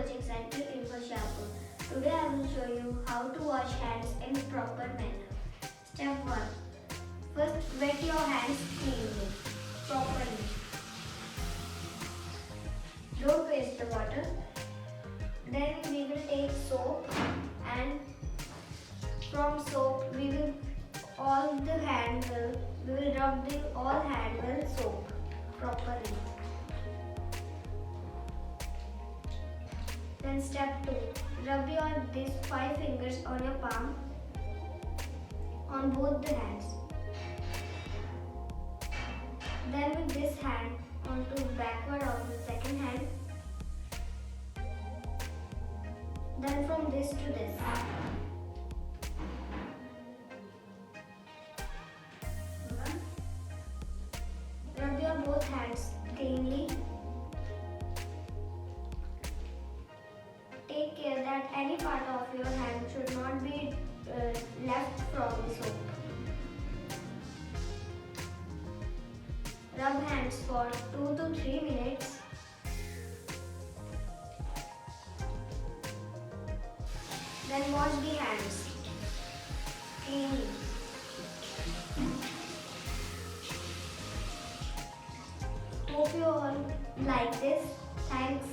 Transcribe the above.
coaching center in HOSHIARPUR. Today I will show you how to wash hands in proper manner. Step 1. First, wet your hands cleanly, properly. Don't waste the water. Then we will take soap, and from soap we will rub the all hand with soap properly. Then step 2. Rub these 5 fingers on your palm on both the hands. Then with this hand onto backward of the second hand. Then from this to this. Rub your both hands cleanly. Take care that any part of your hand should not be left from the soap. Rub hands for 2 to 3 minutes. Then wash the hands cleanly. Hope you all like this. Thanks.